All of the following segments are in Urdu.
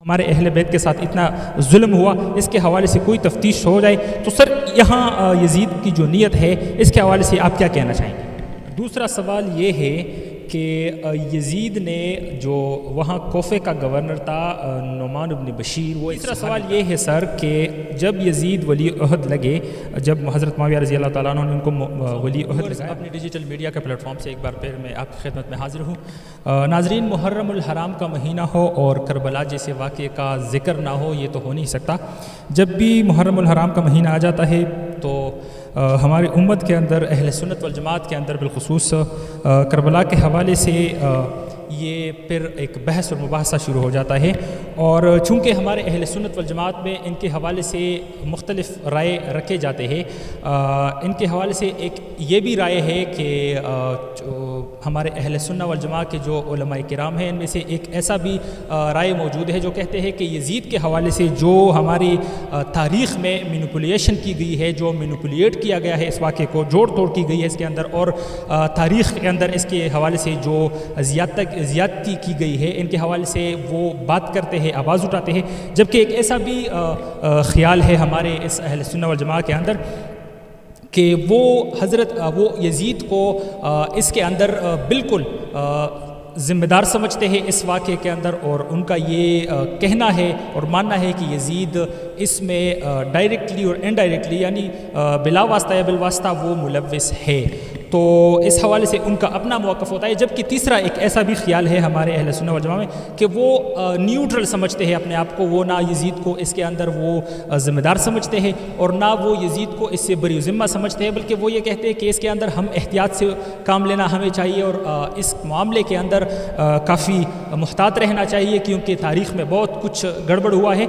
ہمارے اہل بیت کے ساتھ اتنا ظلم ہوا، اس کے حوالے سے کوئی تفتیش ہو جائے تو سر یہاں یزید کی جو نیت ہے اس کے حوالے سے آپ کیا کہنا چاہیں گے؟ دوسرا سوال یہ ہے کہ یزید نے جو وہاں کوفے کا گورنر تھا نعمان بن بشیر، وہ تیسرا سوال یہ ہے سر کہ جب یزید ولی عہد لگے، جب حضرت معاویہ رضی اللہ تعالیٰ عنہ نے ان کو ولی عہد لگایا، اپنے ڈیجیٹل میڈیا کے پلیٹ فارم سے ایک بار پھر میں آپ کی خدمت میں حاضر ہوں۔ ناظرین، محرم الحرام کا مہینہ ہو اور کربلا جیسے واقعے کا ذکر نہ ہو یہ تو ہو نہیں سکتا۔ جب بھی محرم الحرام کا مہینہ آ جاتا ہے تو ہماری امت کے اندر، اہل سنت والجماعت کے اندر بالخصوص کربلا کے حوالے سے یہ پھر ایک بحث اور مباحثہ شروع ہو جاتا ہے، اور چونکہ ہمارے اہل سنت والجماعت میں ان کے حوالے سے مختلف رائے رکھے جاتے ہیں، ان کے حوالے سے ایک یہ بھی رائے ہے کہ ہمارے اہل سنت والجماعت کے جو علماء کرام ہیں ان میں سے ایک ایسا بھی رائے موجود ہے جو کہتے ہیں کہ یزید کے حوالے سے جو ہماری تاریخ میں مینیپولیشن کی گئی ہے، جو مینیپولیٹ کیا گیا ہے، اس واقعے کو جوڑ توڑ کی گئی ہے اس کے اندر، اور تاریخ کے اندر اس کے حوالے سے جو زیادتی کی گئی ہے ان کے حوالے سے وہ بات کرتے ہیں، آواز اٹھاتے ہیں، جبکہ ایک ایسا بھی خیال ہے ہمارے اس اہل سنت والجماعت کے اندر کہ وہ یزید کو اس کے اندر بالکل ذمہ دار سمجھتے ہیں اس واقعے کے اندر، اور ان کا یہ کہنا ہے اور ماننا ہے کہ یزید اس میں ڈائریکٹلی اور انڈائریکٹلی یعنی بلا واسطہ یا بالواسطہ وہ ملوث ہے، تو اس حوالے سے ان کا اپنا موقف ہوتا ہے۔ جبکہ تیسرا ایک ایسا بھی خیال ہے ہمارے اہل سنت والجماعت میں کہ وہ نیوٹرل سمجھتے ہیں اپنے آپ کو، وہ نہ یزید کو اس کے اندر وہ ذمہ دار سمجھتے ہیں اور نہ وہ یزید کو اس سے بری ذمہ سمجھتے ہیں، بلکہ وہ یہ کہتے ہیں کہ اس کے اندر ہم احتیاط سے کام لینا ہمیں چاہیے اور اس معاملے کے اندر کافی محتاط رہنا چاہیے، کیونکہ تاریخ میں بہت کچھ گڑبڑ ہوا ہے۔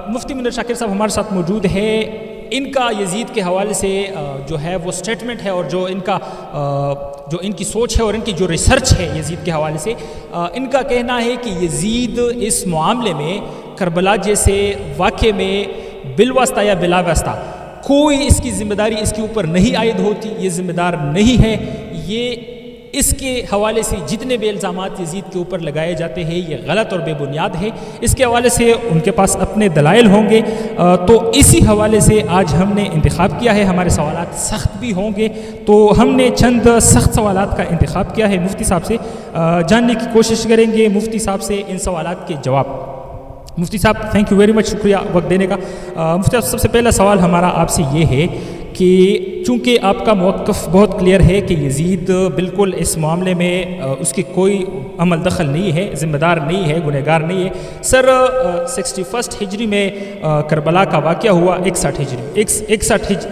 مفتی منیر شاکر صاحب ہمارے ساتھ موجود ہے، ان کا یزید کے حوالے سے جو ہے وہ سٹیٹمنٹ ہے اور جو ان کی سوچ ہے اور ان کی جو ریسرچ ہے یزید کے حوالے سے، ان کا کہنا ہے کہ یزید اس معاملے میں کربلا جیسے واقعے میں بالواسطہ یا بلا واسطہ کوئی اس کی ذمہ داری اس کے اوپر نہیں عائد ہوتی، یہ ذمہ دار نہیں ہے، یہ اس کے حوالے سے جتنے بھی الزامات یزید کے اوپر لگائے جاتے ہیں یہ غلط اور بے بنیاد ہے، اس کے حوالے سے ان کے پاس اپنے دلائل ہوں گے، تو اسی حوالے سے آج ہم نے انتخاب کیا ہے، ہمارے سوالات سخت بھی ہوں گے تو ہم نے چند سخت سوالات کا انتخاب کیا ہے، مفتی صاحب سے جاننے کی کوشش کریں گے، مفتی صاحب سے ان سوالات کے جواب۔ مفتی صاحب تھینک یو ویری مچ، شکریہ وقت دینے کا۔ مفتی صاحب سب سے پہلا سوال ہمارا آپ سے یہ ہے کہ چونکہ آپ کا موقف بہت کلیئر ہے کہ یزید بالکل اس معاملے میں اس کی کوئی عمل دخل نہیں ہے، ذمہ دار نہیں ہے، گنہگار نہیں ہے، سر 61 ہجری میں کربلا کا واقعہ ہوا، 61 ہجری میں 61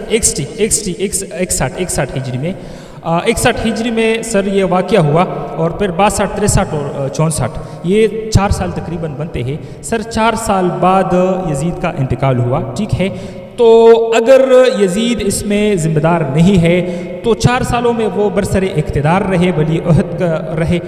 ہجری میں سر یہ واقعہ ہوا، اور پھر 62 63 اور 64 یہ 4 سال تقریباً بنتے ہیں، سر 4 سال بعد یزید کا انتقال ہوا، ٹھیک ہے، تو اگر یزید اس میں ذمہ دار نہیں ہے تو 4 سالوں میں وہ برسر اقتدار رہے، ولی عہد کا رہے،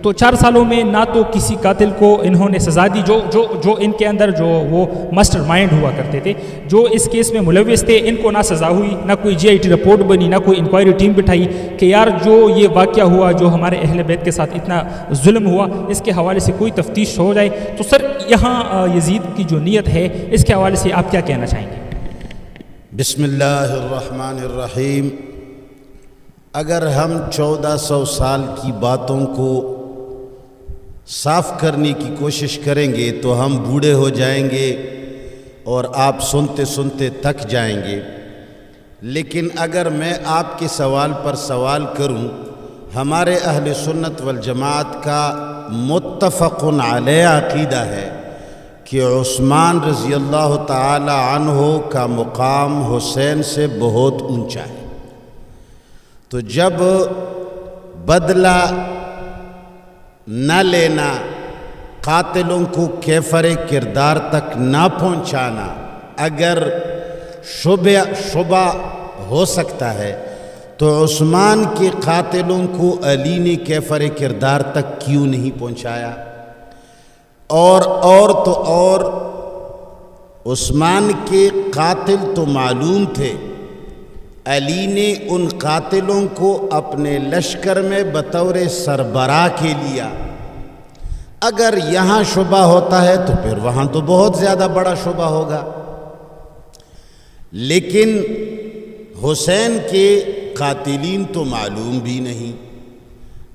تو 4 سالوں میں نہ تو کسی قاتل کو انہوں نے سزا دی، جو ان کے اندر جو وہ ماسٹر مائنڈ ہوا کرتے تھے، جو اس کیس میں ملوث تھے، ان کو نہ سزا ہوئی، نہ کوئی جی آئی ٹی رپورٹ بنی، نہ کوئی انکوائری ٹیم بٹھائی کہ یار جو یہ واقعہ ہوا، جو ہمارے اہل بیت کے ساتھ اتنا ظلم ہوا، اس کے حوالے سے کوئی تفتیش ہو جائے، تو سر یہاں یزید کی جو نیت ہے اس کے حوالے سے آپ کیا کہنا چاہیں گے؟ بسم اللہ الرحمن الرحیم۔ اگر ہم 1400 سال کی باتوں کو صاف کرنے کی کوشش کریں گے تو ہم بوڑھے ہو جائیں گے اور آپ سنتے سنتے تھک جائیں گے، لیکن اگر میں آپ کے سوال پر سوال کروں، ہمارے اہل سنت والجماعت کا متفق علیہ عقیدہ ہے کہ عثمان رضی اللہ تعالی عنہ کا مقام حسین سے بہت اونچا ہے، تو جب بدلہ نہ لینا، قاتلوں کو کیفر کردار تک نہ پہنچانا اگر شبہ ہو سکتا ہے تو عثمان کے قاتلوں کو علی نے کیفر کردار تک کیوں نہیں پہنچایا؟ اور عثمان کے قاتل تو معلوم تھے، علی نے ان قاتلوں کو اپنے لشکر میں بطور سربراہ کے لیا اگر یہاں شبہ ہوتا ہے تو پھر وہاں تو بہت زیادہ بڑا شبہ ہوگا۔ لیکن حسین کے قاتلین تو معلوم بھی نہیں۔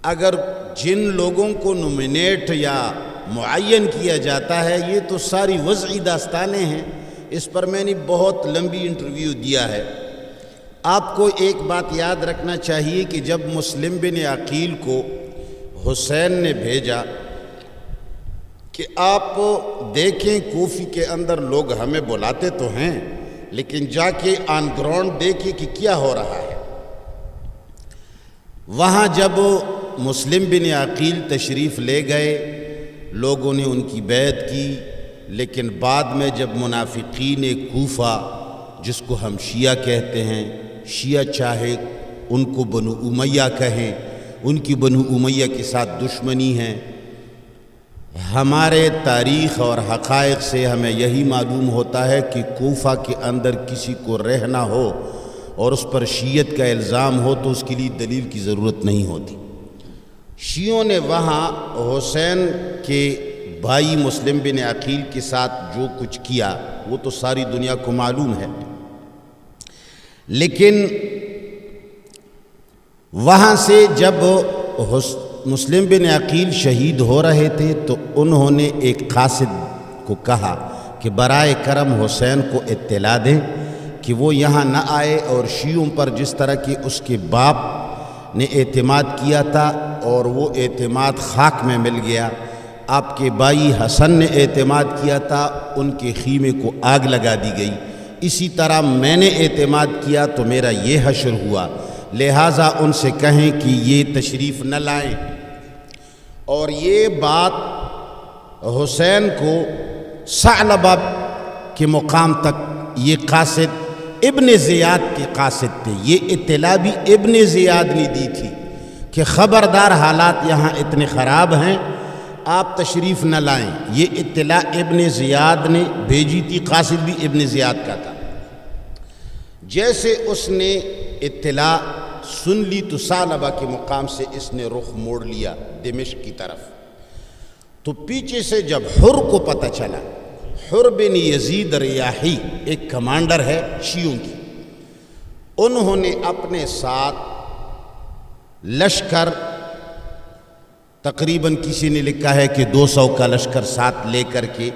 اگر جن لوگوں کو نومینیٹ یا معین کیا جاتا ہے، یہ تو ساری وضعی داستانیں ہیں، اس پر میں نے بہت لمبی انٹرویو دیا ہے۔ آپ کو ایک بات یاد رکھنا چاہیے کہ جب مسلم بن عقیل کو حسین نے بھیجا کہ آپ دیکھیں کوفی کے اندر لوگ ہمیں بلاتے تو ہیں، لیکن جا کے آن گراؤنڈ دیکھیں کہ کیا ہو رہا ہے۔ وہاں جب مسلم بن عقیل تشریف لے گئے، لوگوں نے ان کی بیعت کی، لیکن بعد میں جب منافقین کوفہ، جس کو ہم شیعہ کہتے ہیں، شیعہ چاہے ان کو بنو امیہ کہیں، ان کی بنو امیہ کے ساتھ دشمنی ہے۔ ہمارے تاریخ اور حقائق سے ہمیں یہی معلوم ہوتا ہے کہ کوفہ کے اندر کسی کو رہنا ہو اور اس پر شیعت کا الزام ہو تو اس کے لیے دلیل کی ضرورت نہیں ہوتی۔ شیعوں نے وہاں حسین کے بھائی مسلم بن عقیل کے ساتھ جو کچھ کیا وہ تو ساری دنیا کو معلوم ہے، لیکن وہاں سے جب مسلم بن عقیل شہید ہو رہے تھے تو انہوں نے ایک قاصد کو کہا کہ برائے کرم حسین کو اطلاع دیں کہ وہ یہاں نہ آئے، اور شیعوں پر جس طرح کہ اس کے باپ نے اعتماد کیا تھا اور وہ اعتماد خاک میں مل گیا، آپ کے بھائی حسن نے اعتماد کیا تھا، ان کے خیمے کو آگ لگا دی گئی، اسی طرح میں نے اعتماد کیا تو میرا یہ حشر ہوا، لہٰذا ان سے کہیں کہ یہ تشریف نہ لائیں۔ اور یہ بات حسین کو ثعلبہ کے مقام تک، یہ قاصد ابن زیاد کے قاصد تھے، یہ اطلاع بھی ابن زیاد نے دی تھی کہ خبردار حالات یہاں اتنے خراب ہیں، آپ تشریف نہ لائیں۔ یہ اطلاع ابن زیاد نے بھیجی تھی، قاصد بھی ابن زیاد کا تھا۔ جیسے اس نے اطلاع سن لی تو ثعلبہ کے مقام سے اس نے رخ موڑ لیا دمشق کی طرف۔ تو پیچھے سے جب حر کو پتہ چلا، حر بن یزید ریاحی ایک کمانڈر ہے شیعوں کی، انہوں نے اپنے ساتھ لشکر، تقریباً کسی نے لکھا ہے کہ 200 کا لشکر ساتھ لے کر کے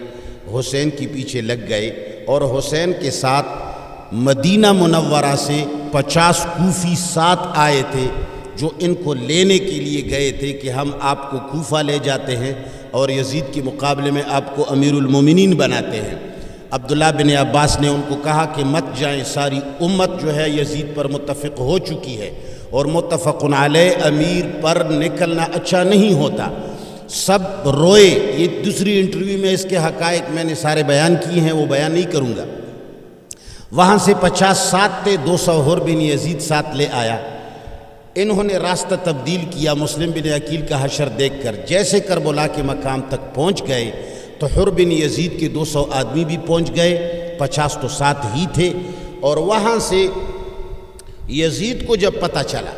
حسین کے پیچھے لگ گئے، اور حسین کے ساتھ مدینہ منورہ سے 50 کوفی ساتھ آئے تھے جو ان کو لینے کے لیے گئے تھے کہ ہم آپ کو کوفہ لے جاتے ہیں اور یزید کے مقابلے میں آپ کو امیر المومنین بناتے ہیں۔ عبداللہ بن عباس نے ان کو کہا کہ مت جائیں، ساری امت جو ہے یزید پر متفق ہو چکی ہے، اور متفق علیہ امیر پر نکلنا اچھا نہیں ہوتا۔ سب روئے۔ یہ دوسری انٹرویو میں اس کے حقائق میں نے سارے بیان کیے ہیں، وہ بیان نہیں کروں گا۔ وہاں سے 50 ساتھ تھے، 200 حر بن یزید ساتھ لے آیا۔ انہوں نے راستہ تبدیل کیا مسلم بن عقیل کا حشر دیکھ کر۔ جیسے کربلا کے مقام تک پہنچ گئے تو حر بن یزید کے 200 آدمی بھی پہنچ گئے، 50 تو ساتھ ہی تھے۔ اور وہاں سے یزید کو جب پتہ چلا،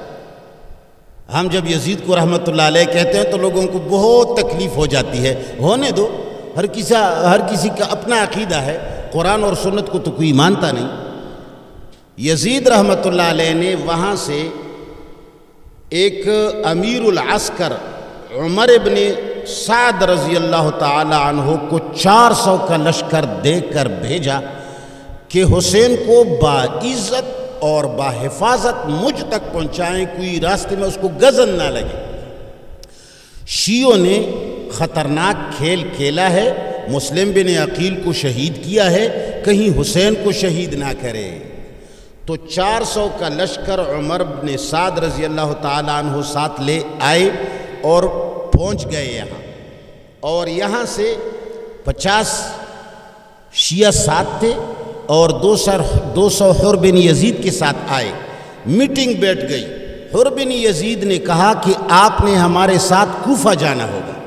ہم جب یزید کو رحمت اللہ علیہ کہتے ہیں تو لوگوں کو بہت تکلیف ہو جاتی ہے، ہونے دو، ہر کسی کا اپنا عقیدہ ہے، قرآن اور سنت کو تو کوئی مانتا نہیں۔ یزید رحمت اللہ علیہ نے وہاں سے ایک امیر العسکر عمر ابن سعد رضی اللہ تعالی عنہ کو 400 کا لشکر دے کر بھیجا کہ حسین کو باعزت اور باحفاظت مجھ تک پہنچائیں، کوئی راستے میں اس کو گزن نہ لگے۔ شیعوں نے خطرناک کھیل کھیلا ہے، مسلم بن عقیل کو شہید کیا ہے، کہیں حسین کو شہید نہ کرے۔ تو 400 کا لشکر عمر بن سعد رضی اللہ تعالیٰ عنہ ساتھ لے آئے اور پہنچ گئے یہاں، اور یہاں سے 50 شیعہ ساتھ تھے اور 200 حر بن یزید کے ساتھ آئے۔ میٹنگ بیٹھ گئی۔ حر بن یزید نے کہا کہ آپ نے ہمارے ساتھ کوفہ جانا ہوگا۔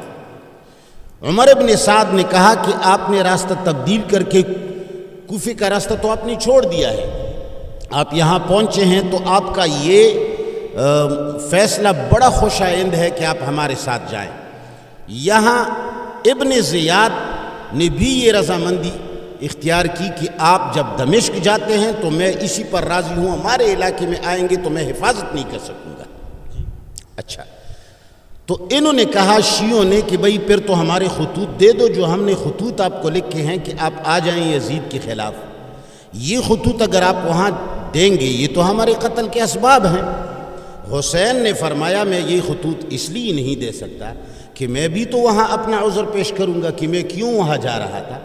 عمر بن سعد نے کہا کہ آپ نے راستہ تبدیل کر کے کوفے کا راستہ تو آپ نے چھوڑ دیا ہے، آپ یہاں پہنچے ہیں تو آپ کا یہ فیصلہ بڑا خوش آئند ہے کہ آپ ہمارے ساتھ جائیں۔ یہاں ابن زیاد نے بھی یہ رضامندی اختیار کی کہ آپ جب دمشق جاتے ہیں تو میں اسی پر راضی ہوں، ہمارے علاقے میں آئیں گے تو میں حفاظت نہیں کر سکوں گا۔ اچھا، تو انہوں نے کہا شیعوں نے کہ بھئی پھر تو ہمارے خطوط دے دو، جو ہم نے خطوط آپ کو لکھے ہیں کہ آپ آ جائیں یزید کے خلاف، یہ خطوط اگر آپ وہاں دیں گے یہ تو ہمارے قتل کے اسباب ہیں۔ حسین نے فرمایا میں یہ خطوط اس لیے نہیں دے سکتا کہ میں بھی تو وہاں اپنا عذر پیش کروں گا کہ میں کیوں وہاں جا رہا تھا،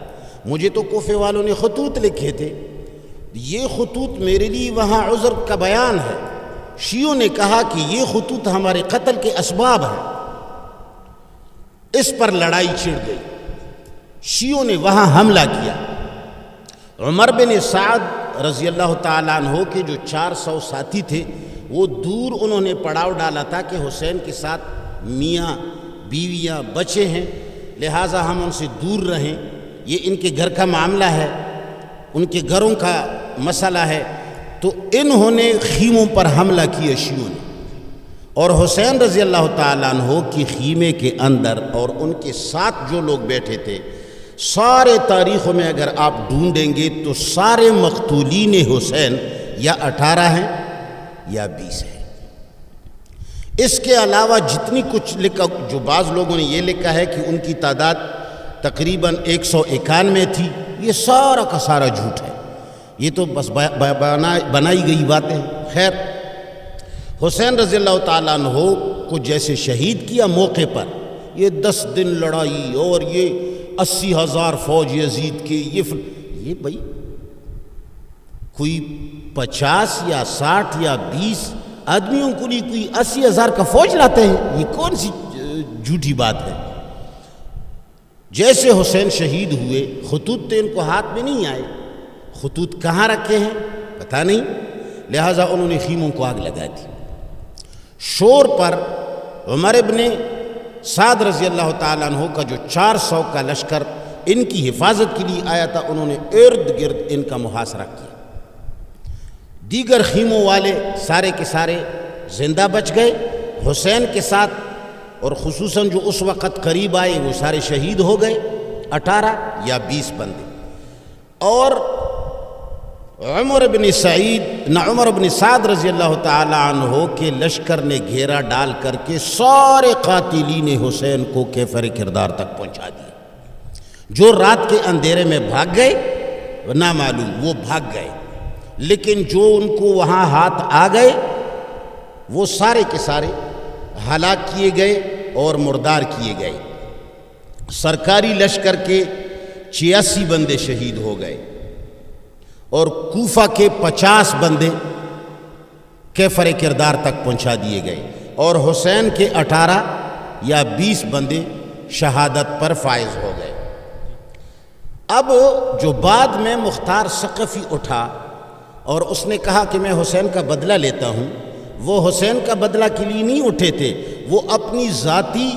مجھے تو کوفے والوں نے خطوط لکھے تھے، یہ خطوط میرے لیے وہاں عذر کا بیان ہے۔ شیعوں نے کہا کہ یہ خطوط ہمارے قتل کے اسباب ہیں، اس پر لڑائی چھڑ گئی، شیعوں نے وہاں حملہ کیا۔ عمر بن سعد رضی اللہ تعالیٰ عنہ کے جو 400 ساتھی تھے وہ دور انہوں نے پڑاؤ ڈالا تھا کہ حسین کے ساتھ میاں بیویاں بچے ہیں، لہٰذا ہم ان سے دور رہیں، یہ ان کے گھر کا معاملہ ہے، ان کے گھروں کا مسئلہ ہے۔ تو انہوں نے خیموں پر حملہ کیا شیعوں نے، اور حسین رضی اللہ تعالیٰ عنہ کی خیمے کے اندر اور ان کے ساتھ جو لوگ بیٹھے تھے، سارے تاریخوں میں اگر آپ ڈھونڈیں گے تو سارے مقتولین حسین یا 18 ہیں یا 20 ہیں۔ اس کے علاوہ جتنی کچھ لکھا، جو بعض لوگوں نے یہ لکھا ہے کہ ان کی تعداد تقریباً 191 تھی، یہ سارا کا سارا جھوٹ ہے، یہ تو بس بنائی گئی باتیں ہیں۔ خیر، حسین رضی اللہ تعالیٰ عنہ کو جیسے شہید کیا موقع پر، یہ 10 دن لڑائی اور یہ 80,000 فوج یزید کی، یہ بھائی کوئی 50 یا 60 یا 20 آدمیوں کو لیے کوئی 80,000 کا فوج لاتے ہیں، یہ کون سی جھوٹی بات ہے؟ جیسے حسین شہید ہوئے، خطوط تو ان کو ہاتھ میں نہیں آئے، خطوط کہاں رکھے ہیں پتہ نہیں، لہٰذا انہوں نے خیموں کو آگ لگا دی۔ شور پر عمر ابن سعد رضی اللہ تعالیٰ عنہ کا جو 400 کا لشکر ان کی حفاظت کے لیے آیا تھا، انہوں نے ارد گرد ان کا محاصرہ کیا۔ دیگر خیموں والے سارے کے سارے زندہ بچ گئے، حسین کے ساتھ اور خصوصاً جو اس وقت قریب آئے وہ سارے شہید ہو گئے، 18 یا 20 بندے۔ اور عمر بن سعد رضی اللہ تعالی عنہ کے لشکر نے گھیرا ڈال کر کے سارے قاتلین حسین کو کیفر کردار تک پہنچا دیا۔ جو رات کے اندھیرے میں بھاگ گئے نامعلوم، وہ بھاگ گئے، لیکن جو ان کو وہاں ہاتھ آ گئے وہ سارے کے سارے ہلاک کیے گئے اور مردار کیے گئے۔ سرکاری لشکر کے 86 بندے شہید ہو گئے اور کوفہ کے 50 بندے کیفر کردار تک پہنچا دیے گئے، اور حسین کے 18 یا 20 بندے شہادت پر فائز ہو گئے۔ اب جو بعد میں مختار ثقفی اٹھا اور اس نے کہا کہ میں حسین کا بدلہ لیتا ہوں، وہ حسین کا بدلہ کے لیے نہیں اٹھے تھے، وہ اپنی ذاتی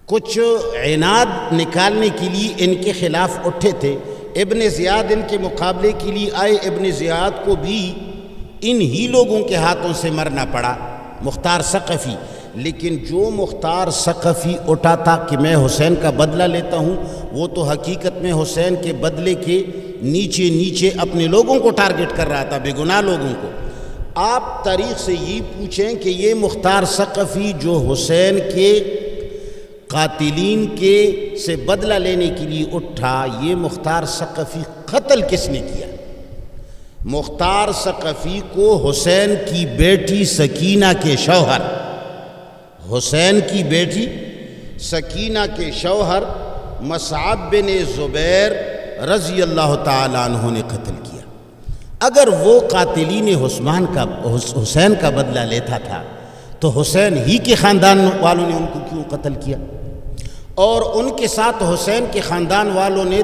کچھ عناد نکالنے کے لیے ان کے خلاف اٹھے تھے۔ ابن زیاد ان کے مقابلے کے لیے آئے، ابن زیاد کو بھی انہی لوگوں کے ہاتھوں سے مرنا پڑا، مختار ثقفی۔ لیکن جو مختار ثقفی اٹھا تھا کہ میں حسین کا بدلہ لیتا ہوں، وہ تو حقیقت میں حسین کے بدلے کے نیچے نیچے اپنے لوگوں کو ٹارگٹ کر رہا تھا، بے گناہ لوگوں کو۔ آپ تاریخ سے یہ پوچھیں کہ یہ مختار ثقفی جو حسین کے قاتلین کے سے بدلہ لینے کے لیے اٹھا، یہ مختار ثقفی قتل کس نے کیا؟ مختار ثقفی کو حسین کی بیٹی سکینہ کے شوہر، حسین کی بیٹی سکینہ کے شوہر مصعب بن زبیر رضی اللہ تعالیٰ عنہ نے قتل کیا۔ اگر وہ قاتلین حسین کا بدلہ لیتا تھا تو حسین ہی کے خاندان والوں نے ان کو کیوں قتل کیا؟ اور ان کے ساتھ حسین کے خاندان والوں نے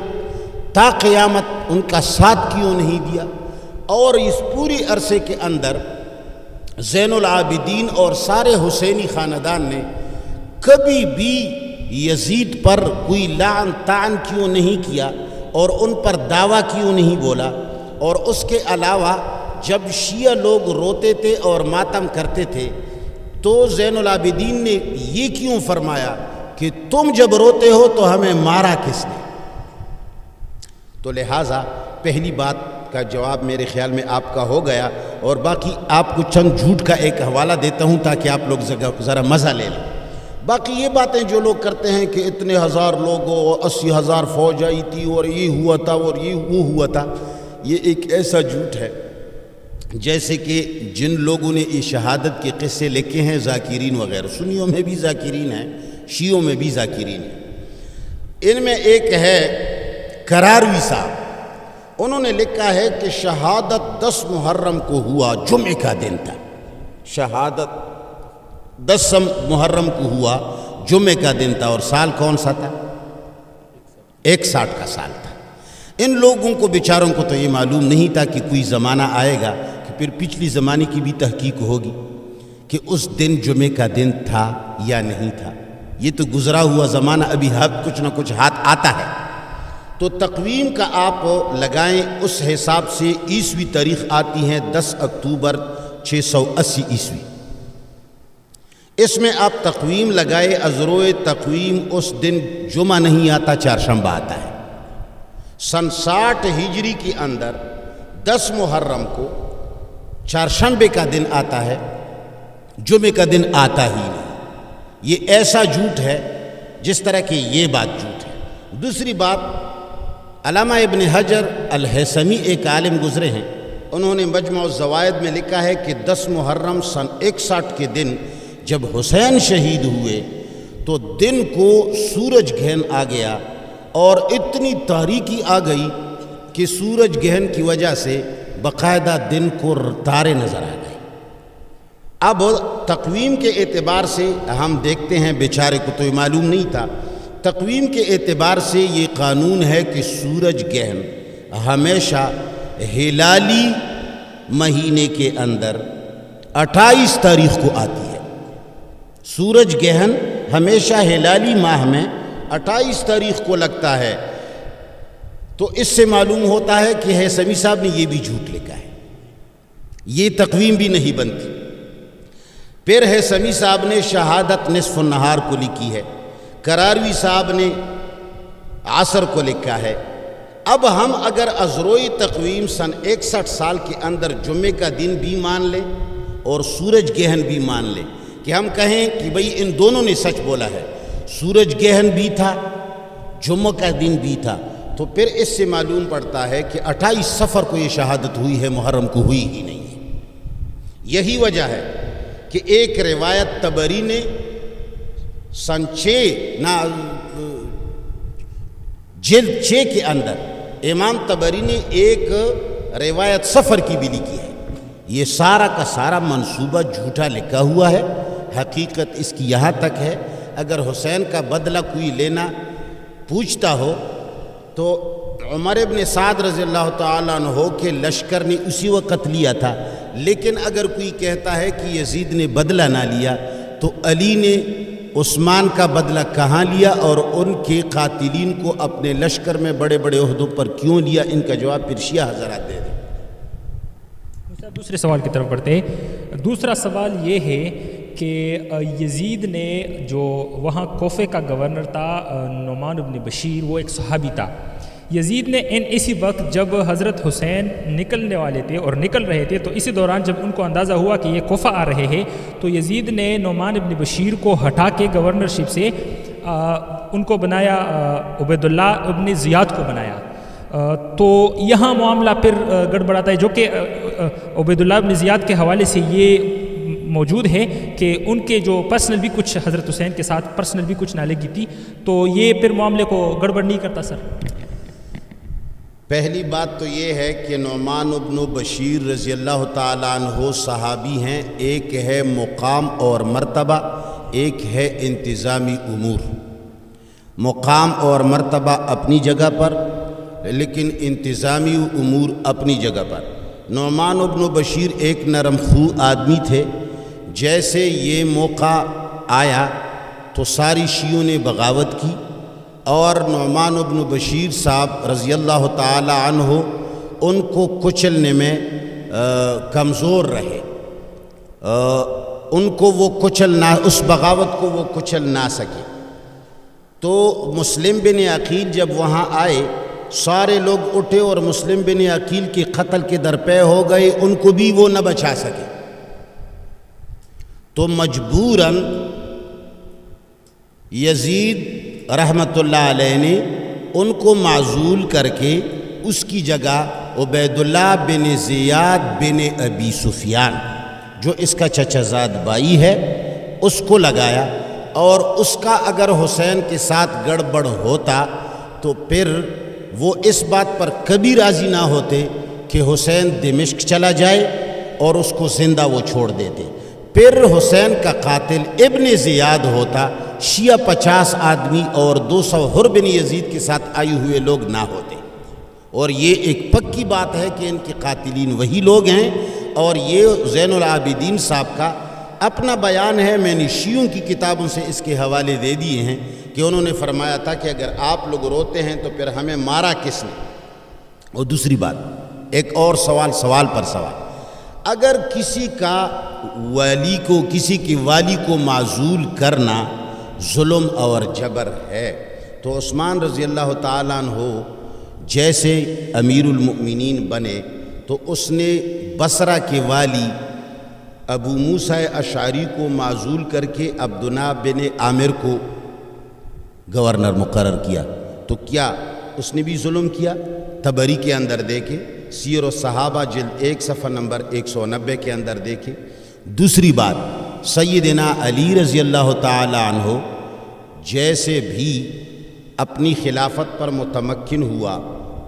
تا قیامت ان کا ساتھ کیوں نہیں دیا؟ اور اس پوری عرصے کے اندر زین العابدین اور سارے حسینی خاندان نے کبھی بھی یزید پر کوئی لعن طعن کیوں نہیں کیا اور ان پر دعویٰ کیوں نہیں بولا؟ اور اس کے علاوہ جب شیعہ لوگ روتے تھے اور ماتم کرتے تھے تو زین العابدین نے یہ کیوں فرمایا کہ تم جب روتے ہو تو ہمیں مارا کس نے؟ تو لہٰذا پہلی بات کا جواب میرے خیال میں آپ کا ہو گیا، اور باقی آپ کو چند جھوٹ کا ایک حوالہ دیتا ہوں تاکہ آپ لوگ ذرا مزہ لے لیں۔ باقی یہ باتیں جو لوگ کرتے ہیں کہ اتنے ہزار لوگوں اور 80,000 فوج آئی تھی اور یہ ہوا تھا اور یہ وہ ہوا تھا، یہ ایک ایسا جھوٹ ہے جیسے کہ جن لوگوں نے یہ شہادت کے قصے لکھے ہیں، ذاکرین وغیرہ، سنیوں میں بھی ذاکرین ہیں، شیعوں میں بھی ذاکرین ہیں۔ ان میں ایک ہے کراروی صاحب، انہوں نے لکھا ہے کہ شہادت 10 محرم کو ہوا، جمعے کا دن تھا، شہادت 10 محرم کو ہوا، جمعے کا دن تھا، اور سال کون سا تھا؟ 61 کا سال تھا۔ ان لوگوں کو بیچاروں کو تو یہ معلوم نہیں تھا کہ کوئی زمانہ آئے گا کہ پھر پچھلی زمانے کی بھی تحقیق ہوگی کہ اس دن جمعے کا دن تھا یا نہیں تھا۔ یہ تو گزرا ہوا زمانہ، ابھی کچھ نہ کچھ ہاتھ آتا ہے۔ تو تقویم کا آپ لگائیں، اس حساب سے عیسوی تاریخ آتی ہے 10 اکتوبر 680 عیسوی۔ اس میں آپ تقویم لگائے، ازروئے تقویم اس دن جمعہ نہیں آتا، چہارشنبہ آتا ہے۔ سن 60 ہجری کے اندر 10 محرم کو چہارشنبے کا دن آتا ہے، جمعے کا دن آتا ہی نہیں۔ یہ ایسا جھوٹ ہے جس طرح کہ یہ بات جھوٹ ہے۔ دوسری بات، علامہ ابن حجر الہیثمی ایک عالم گزرے ہیں، انہوں نے مجمع الزوائد میں لکھا ہے کہ 10 محرم سن 61 کے دن جب حسین شہید ہوئے تو دن کو سورج گرہن آ گیا، اور اتنی تاریکی آ گئی کہ سورج گرہن کی وجہ سے باقاعدہ دن کو تارے نظر آ گئے۔ اب تقویم کے اعتبار سے ہم دیکھتے ہیں، بیچارے کو تو یہ معلوم نہیں تھا، تقویم کے اعتبار سے یہ قانون ہے کہ سورج گرہن ہمیشہ ہلالی مہینے کے اندر 28 تاریخ کو آتی ہے۔ سورج گرہن ہمیشہ ہلالی ماہ میں 28 تاریخ کو لگتا ہے۔ تو اس سے معلوم ہوتا ہے کہ ہیثمی صاحب نے یہ بھی جھوٹ لکھا ہے، یہ تقویم بھی نہیں بنتی۔ پھر ہیثمی صاحب نے شہادت نصف النہار کو لکھی ہے، کراروی صاحب نے عصر کو لکھا ہے۔ اب ہم اگر ازروئی تقویم سن 61 سال کے اندر جمعے کا دن بھی مان لیں اور سورج گرہن بھی مان لیں، کہ ہم کہیں کہ بھئی ان دونوں نے سچ بولا ہے، سورج گرہن بھی تھا، جمعہ کا دن بھی تھا، تو پھر اس سے معلوم پڑتا ہے کہ 28 صفر کو یہ شہادت ہوئی ہے، محرم کو ہوئی ہی نہیں ہے۔ یہی وجہ ہے کہ ایک روایت طبری نے سن 6 جلد 6 کے اندر امام طبری نے ایک روایت سفر کی بھی لکھی ہے۔ یہ سارا کا سارا منصوبہ جھوٹا لکھا ہوا ہے۔ حقیقت اس کی یہاں تک ہے، اگر حسین کا بدلہ کوئی لینا پوچھتا ہو تو عمر ابن سعد رضی اللہ تعالیٰ عنہ کے لشکر نے اسی وقت لیا تھا، لیکن اگر کوئی کہتا ہے کہ یزید نے بدلہ نہ لیا تو علی نے عثمان کا بدلہ کہاں لیا اور ان کے قاتلین کو اپنے لشکر میں بڑے بڑے عہدوں پر کیوں لیا؟ ان کا جواب پھر شیعہ حضرات دے دیں۔ دوسرے سوال کی طرف بڑھتے ہیں۔ دوسرا سوال یہ ہے کہ یزید نے جو وہاں کوفے کا گورنر تھا نعمان بن بشیر، وہ ایک صحابی تھا۔ یزید نے اسی وقت جب حضرت حسین نکلنے والے تھے اور نکل رہے تھے، تو اسی دوران جب ان کو اندازہ ہوا کہ یہ کوفہ آ رہے ہیں، تو یزید نے نعمان بن بشیر کو ہٹا کے گورنرشپ سے ان کو بنایا، عبید اللہ ابن زیاد کو بنایا۔ تو یہاں معاملہ پھر گڑبڑاتا ہے، جو کہ عبید اللہ ابن زیاد کے حوالے سے یہ موجود ہے کہ ان کے جو پرسنل بھی کچھ حضرت حسین کے ساتھ پرسنل بھی کچھ نالگی تھی، تو یہ پھر معاملے کو گڑبڑ نہیں کرتا سر؟ پہلی بات تو یہ ہے کہ نعمان ابن بشیر رضی اللہ تعالیٰ عنہ صحابی ہیں، ایک ہے مقام اور مرتبہ، ایک ہے انتظامی امور۔ مقام اور مرتبہ اپنی جگہ پر، لیکن انتظامی امور اپنی جگہ پر۔ نعمان ابن بشیر ایک نرم خو آدمی تھے، جیسے یہ موقع آیا تو ساری شیعوں نے بغاوت کی، اور نعمان ابن بشیر صاحب رضی اللہ تعالی عنہ ان کو کچلنے میں کمزور رہے، ان کو وہ کچل نہ، اس بغاوت کو وہ کچل نہ سکے۔ تو مسلم بن عقیل جب وہاں آئے سارے لوگ اٹھے اور مسلم بن عقیل کے قتل کے درپے ہو گئے، ان کو بھی وہ نہ بچا سکے، تو مجبوراً یزید رحمت اللہ علیہ نے ان کو معزول کر کے اس کی جگہ عبید اللہ بن زیاد بن ابی سفیان جو اس کا چچا زاد بھائی ہے اس کو لگایا، اور اس کا اگر حسین کے ساتھ گڑبڑ ہوتا تو پھر وہ اس بات پر کبھی راضی نہ ہوتے کہ حسین دمشق چلا جائے اور اس کو زندہ وہ چھوڑ دیتے، پھر حسین کا قاتل ابن زیاد ہوتا، شیعہ 50 آدمی اور 200 حر بن یزید کے ساتھ آئے ہوئے لوگ نہ ہوتے، اور یہ ایک پکی بات ہے کہ ان کے قاتلین وہی لوگ ہیں، اور یہ زین العابدین صاحب کا اپنا بیان ہے، میں نے شیعوں کی کتابوں سے اس کے حوالے دے دیے ہیں کہ انہوں نے فرمایا تھا کہ اگر آپ لوگ روتے ہیں تو پھر ہمیں مارا کس نے۔ اور دوسری بات، ایک اور سوال پر سوال، اگر کسی کا والی کو کسی کے والی کو معزول کرنا ظلم اور جبر ہے تو عثمان رضی اللہ تعالیٰ عنہ جیسے امیر المؤمنین بنے تو اس نے بصرہ کے والی ابو موسیٰ اشعری کو معزول کر کے عبداللہ بن عامر کو گورنر مقرر کیا، تو کیا اس نے بھی ظلم کیا؟ تبری کے اندر دیکھے، سیر الصحابہ جلد 1 صفحہ نمبر 190 کے اندر دیکھے۔ دوسری بات، سیدنا علی رضی اللہ تعالی عنہ جیسے بھی اپنی خلافت پر متمکن ہوا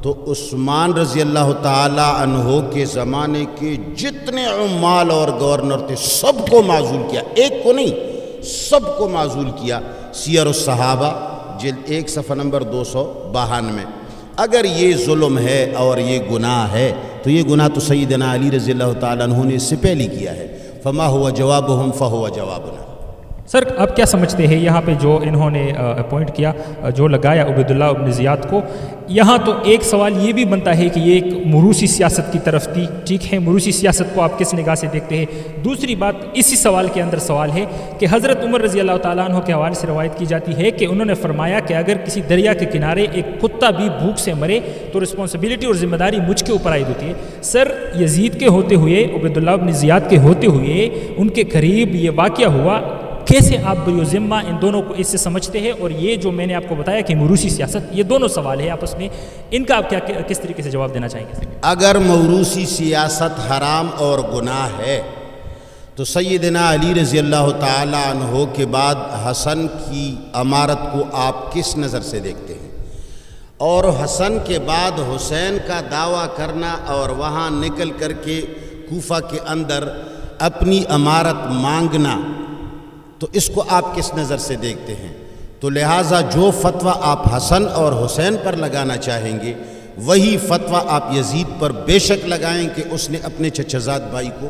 تو عثمان رضی اللہ تعالی عنہ کے زمانے کے جتنے عمال اور گورنر تھے سب کو معزول کیا، ایک کو نہیں سب کو معزول کیا۔ سیر الصحابہ جلد 1 صفحہ نمبر 292۔ اگر یہ ظلم ہے اور یہ گناہ ہے تو یہ گناہ تو سیدنا علی رضی اللہ تعالیٰ عنہ نے اس سے پہلے کیا ہے، فما ہوا جوابہم فہو جوابنا۔ سر آپ کیا سمجھتے ہیں یہاں پہ جو انہوں نے اپوائنٹ کیا، جو لگایا عبید اللہ ابن زیاد کو، یہاں تو ایک سوال یہ بھی بنتا ہے کہ یہ ایک موروثی سیاست کی طرف تھی، ٹھیک ہے، موروثی سیاست کو آپ کس نگاہ سے دیکھتے ہیں؟ دوسری بات اسی سوال کے اندر سوال ہے کہ حضرت عمر رضی اللہ تعالیٰ عنہ کے حوالے سے روایت کی جاتی ہے کہ انہوں نے فرمایا کہ اگر کسی دریا کے کنارے ایک کتا بھی بھوک سے مرے تو رسپانسبلٹی اور ذمہ داری مجھ کے اوپر عائد ہوتی ہے۔ سر یزید کے ہوتے ہوئے، عبید اللہ ابن زیاد کے ہوتے ہوئے ان کے قریب یہ واقعہ ہوا، کیسے آپ بری ذمہ ان دونوں کو اس سے سمجھتے ہیں؟ اور یہ جو میں نے آپ کو بتایا کہ موروثی سیاست، یہ دونوں سوال ہے آپس میں، ان کا آپ کس طریقے سے جواب دینا چاہیں گے؟ اگر موروثی سیاست حرام اور گناہ ہے تو سیدنا علی رضی اللہ تعالی عنہ کے بعد حسن کی امارت کو آپ کس نظر سے دیکھتے ہیں؟ اور حسن کے بعد حسین کا دعویٰ کرنا اور وہاں نکل کر کے کوفہ کے اندر اپنی امارت مانگنا، تو اس کو آپ کس نظر سے دیکھتے ہیں؟ تو لہٰذا جو فتویٰ آپ حسن اور حسین پر لگانا چاہیں گے وہی فتویٰ آپ یزید پر بے شک لگائیں کہ اس نے اپنے چچا زاد بھائی کو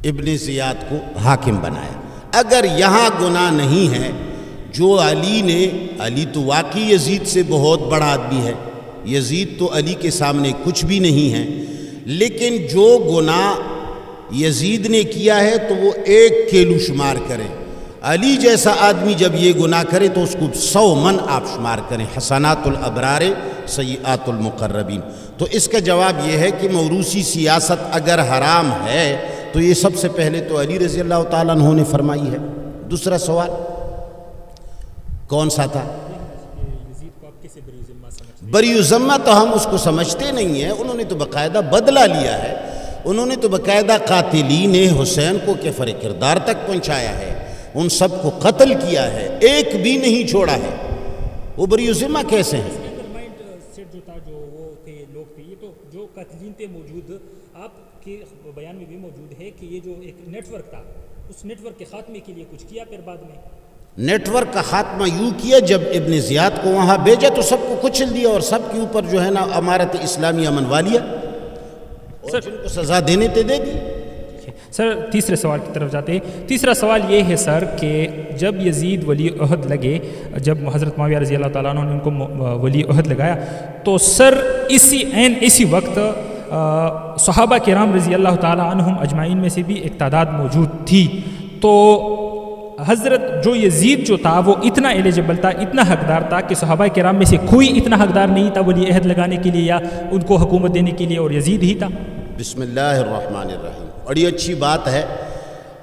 ابن زیاد کو حاکم بنایا۔ اگر یہاں گناہ نہیں ہے، جو علی تو واقعی یزید سے بہت بڑا آدمی ہے، یزید تو علی کے سامنے کچھ بھی نہیں ہے، لیکن جو گناہ یزید نے کیا ہے تو وہ ایک کیلو شمار کریں، علی جیسا آدمی جب یہ گناہ کرے تو اس کو 100 من آپ شمار کریں، حسنات الابرار سیئات المقربین۔ تو اس کا جواب یہ ہے کہ موروثی سیاست اگر حرام ہے تو یہ سب سے پہلے تو علی رضی اللہ تعالیٰ عنہ نے فرمائی ہے۔ دوسرا سوال کون سا تھا؟ بری ذمہ تو ہم اس کو سمجھتے نہیں ہیں، انہوں نے تو باقاعدہ بدلہ لیا ہے، انہوں نے تو باقاعدہ قاتلین حسین کو کفر کردار تک پہنچایا ہے، ان سب کو قتل کیا ہے، ایک بھی نہیں چھوڑا ہے، وہ بری ذمہ کیسے ہیں؟ جو تھا جو وہ تھے لوگ تھے، یہ تو جو قاتلین تھے موجود، آپ کے بیان میں بھی موجود ہے کہ یہ جو ایک نیٹ ورک تھا اس نیٹ ورک کے خاتمے کے لیے کچھ کیا، پھر بعد میں نیٹ ورک کا خاتمہ یوں کیا جب ابن زیاد کو وہاں بھیجا تو سب کو کچل دیا اور سب کے اوپر جو ہے نا امارت اسلامیہ منوا لیا اور جن کو سزا دینے تے دے دی۔ سر تیسرے سوال کی طرف جاتے ہیں۔ تیسرا سوال یہ ہے سر کہ جب یزید ولی عہد لگے، جب حضرت معاویہ رضی اللہ تعالیٰ عنہ نے ان کو ولی عہد لگایا تو سر اسی وقت صحابہ کرام رضی اللہ تعالیٰ عنہم اجمعین میں سے بھی ایک تعداد موجود تھی، تو حضرت جو یزید جو تھا وہ اتنا ایلیجبل تھا، اتنا حقدار تھا کہ صحابہ کرام میں سے کوئی اتنا حقدار نہیں تھا ولی عہد لگانے کے لیے یا ان کو حکومت دینے کے لیے، اور یزید ہی تھا۔ بسم اللہ الرحمن الرحیم۔ بڑی اچھی بات ہے۔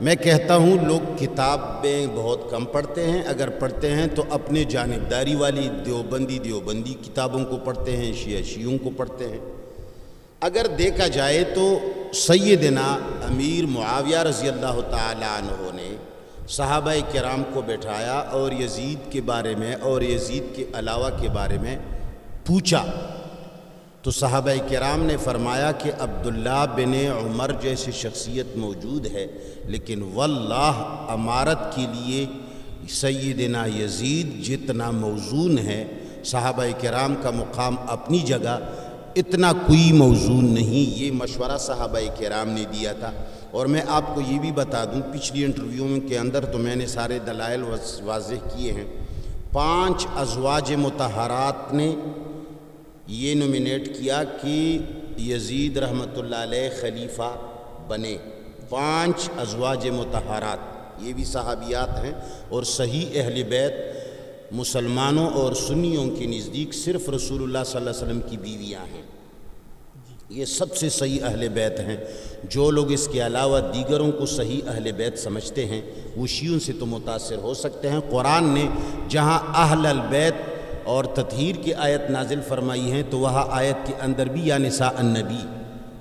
میں کہتا ہوں لوگ کتابیں بہت کم پڑھتے ہیں، اگر پڑھتے ہیں تو اپنے جانبداری والی دیوبندی کتابوں کو پڑھتے ہیں، شیعوں کو پڑھتے ہیں۔ اگر دیکھا جائے تو سیدنا امیر معاویہ رضی اللہ تعالی عنہ نے صحابہ کرام کو بٹھایا اور یزید کے بارے میں اور یزید کے علاوہ کے بارے میں پوچھا، تو صحابہ کرام نے فرمایا کہ عبداللہ بن عمر جیسی شخصیت موجود ہے، لیکن واللہ امارت کے لیے سیدنا یزید جتنا موزون ہے، صحابہ کرام کا مقام اپنی جگہ، اتنا کوئی موزون نہیں۔ یہ مشورہ صحابہ کرام نے دیا تھا۔ اور میں آپ کو یہ بھی بتا دوں، پچھلی انٹرویو کے اندر تو میں نے سارے دلائل واضح کیے ہیں۔ 5 ازواج مطہرات نے یہ نومینیٹ کیا کہ یزید رحمۃ اللہ علیہ خلیفہ بنے۔ 5 ازواج مطہرات، یہ بھی صحابیات ہیں، اور صحیح اہل بیت مسلمانوں اور سنیوں کے نزدیک صرف رسول اللہ صلی اللہ علیہ وسلم کی بیویاں ہیں، یہ سب سے صحیح اہل بیت ہیں۔ جو لوگ اس کے علاوہ دیگروں کو صحیح اہل بیت سمجھتے ہیں وہ شیعوں سے تو متاثر ہو سکتے ہیں۔ قرآن نے جہاں اہل البیت اور تطہیر کی آیت نازل فرمائی ہیں تو وہاں آیت کے اندر بھی یا نساء النبی،